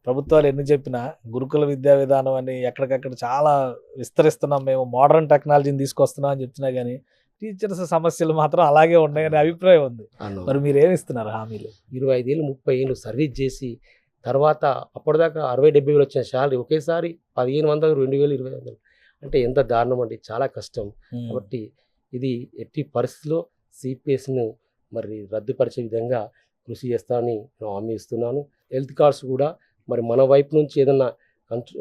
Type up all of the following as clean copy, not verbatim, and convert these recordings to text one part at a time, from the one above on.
ప్రభుత్వాలు ఎన్ని చెప్పినా గురుకుల విద్యా విధానం అని ఎక్కడికక్కడ చాలా విస్తరిస్తున్నాం, మేము మోడర్న్ టెక్నాలజీని తీసుకొస్తున్నాం అని చెప్తున్నా కానీ టీచర్స్ సమస్యలు మాత్రం అలాగే ఉన్నాయనే అభిప్రాయం ఉంది. అను మరి మీరేమి ఇస్తున్నారు హామీలు? 25 ఏళ్ళు 30 ఏళ్ళు సర్వీస్ చేసి తర్వాత అప్పటిదాకా 60-70 వేలు వచ్చిన శాలరీ ఒకేసారి 1500, 2000, 2500 అంటే ఎంత దారుణం అండి. చాలా కష్టం. కాబట్టి ఇది ఎట్టి పరిస్థితిలో సిపిఎస్ను మరి రద్దుపరిచే విధంగా కృషి చేస్తానని నేను హామీ ఇస్తున్నాను. హెల్త్ కార్డ్స్ కూడా మరి మన వైపు నుంచి ఏదైనా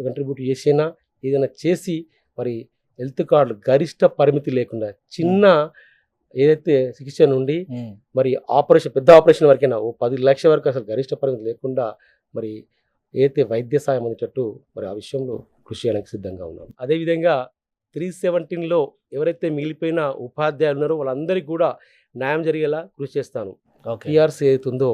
కంట్రిబ్యూట్ చేసినా ఏదైనా చేసి మరి హెల్త్ కార్డు గరిష్ట పరిమితి లేకుండా చిన్న ఏదైతే చికిత్స నుండి మరి ఆపరేషన్, పెద్ద ఆపరేషన్ వరకైనా ఓ 10 లక్షల వరకు అసలు గరిష్ట పరిమితి లేకుండా మరి ఏదైతే వైద్య సాయం అందేటట్టు మరి ఆ విషయంలో కృషి చేయడానికి సిద్ధంగా ఉన్నాం. అదేవిధంగా 317లో ఎవరైతే మిగిలిపోయిన ఉపాధ్యాయులు ఉన్నారో వాళ్ళందరికీ కూడా న్యాయం జరిగేలా కృషి చేస్తాను. పిఆర్సీ ఏదైతుందో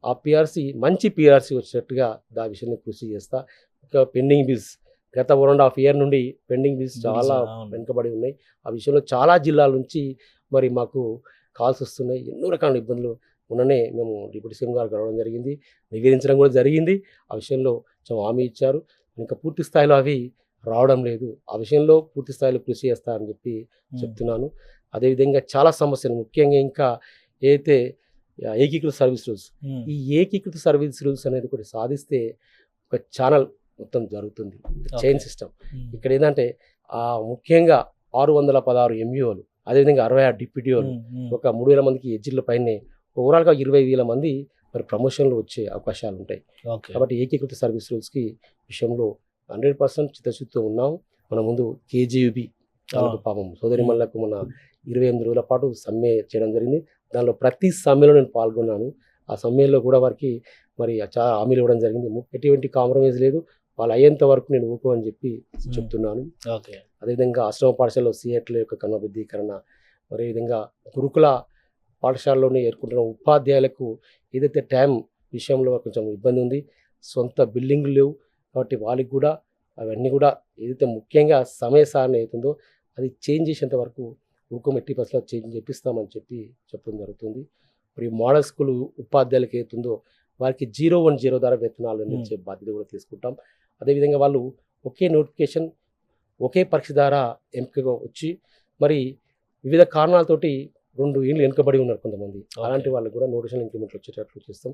ఆ పిఆర్సీ మంచి పిఆర్సీ వచ్చేటట్టుగా దా విషయంలో కృషి చేస్తా. ఇంకా పెండింగ్ బిల్స్ గత 1.5 ఇయర్ నుండి పెండింగ్ బిల్స్ చాలా వెనుకబడి ఉన్నాయి. ఆ విషయంలో చాలా జిల్లాల నుంచి మరి మాకు కాల్స్ వస్తున్నాయి. ఎన్నో రకాల ఇబ్బందులు ఉన్ననే మేము డిప్యూటీ సీఎం గారు కలవడం జరిగింది, నివేదించడం కూడా జరిగింది. ఆ విషయంలో కొంచెం హామీ ఇచ్చారు. ఇంకా పూర్తి స్థాయిలో అవి రావడం లేదు. ఆ విషయంలో పూర్తి స్థాయిలో కృషి చేస్తా అని చెప్పి చెప్తున్నాను. అదేవిధంగా చాలా సమస్యలు ముఖ్యంగా ఇంకా ఏదైతే ఏకీకృత సర్వీస్ రూల్స్, ఈ ఏకీకృత సర్వీస్ రూల్స్ అనేది కూడా సాధిస్తే ఒక ఛానల్ మొత్తం జరుగుతుంది, చైన్ సిస్టమ్. ఇక్కడ ఏంటంటే ముఖ్యంగా 616 ఎంఈఓలు, అదేవిధంగా 66 డిప్యూటీఓలు, ఒక 3000 మందికి ఎడ్జిల పైనే ఓవరాల్గా 20,000 మంది మరి ప్రమోషన్లు వచ్చే అవకాశాలు ఉంటాయి. కాబట్టి ఏకీకృత సర్వీస్ రూల్స్కి విషయంలో 100% చిత్తశుద్ధితో ఉన్నాం. మన ముందు కేజీయూబీ పాపం సోదరి మల్లకు మన 28 రోజుల పాటు సమ్మె చేయడం జరిగింది. దానిలో ప్రతి సమ్మెలో నేను పాల్గొన్నాను. ఆ సమ్మెలో కూడా వారికి మరి చాలా హామీలు ఇవ్వడం జరిగింది. ఎటువంటి కాంప్రమైజ్ లేదు, వాళ్ళు అయ్యేంత వరకు నేను ఊకో అని చెప్పి చెప్తున్నాను. అదేవిధంగా ఆశ్రమ పాఠశాలలో సిఎట్ల యొక్క క్రమబద్ధీకరణ, మరి విధంగా గురుకుల పాఠశాలలోనే ఎదుర్కొంటున్న ఉపాధ్యాయులకు ఏదైతే టైం విషయంలో కొంచెం ఇబ్బంది ఉంది, సొంత బిల్డింగ్లు లేవు. కాబట్టి వాళ్ళకి కూడా అవన్నీ కూడా ఏదైతే ముఖ్యంగా సమయ సారణ అవుతుందో అది చేంజ్ చేసేంత వరకు ఊకం ఎట్టి పరిస్థితుల్లో చేంజ్ చేపిస్తామని చెప్పి చెప్పడం జరుగుతుంది. మరి మోడల్ స్కూల్ ఉపాధ్యాయులకు ఏతుందో వారికి 010 ద్వారా వేతనాలు అందించే బాధ్యత కూడా తీసుకుంటాం. అదేవిధంగా వాళ్ళు ఒకే నోటిఫికేషన్, ఒకే పరీక్ష ద్వారా ఎంపికగా వచ్చి మరి వివిధ కారణాలతోటి 2 ఏళ్ళు వెనుకబడి ఉన్నారు కొంతమంది. అలాంటి వాళ్ళకు కూడా నోటిఫికేషన్ ఇంక్రిమెంట్లు వచ్చేటట్లు చేస్తాం.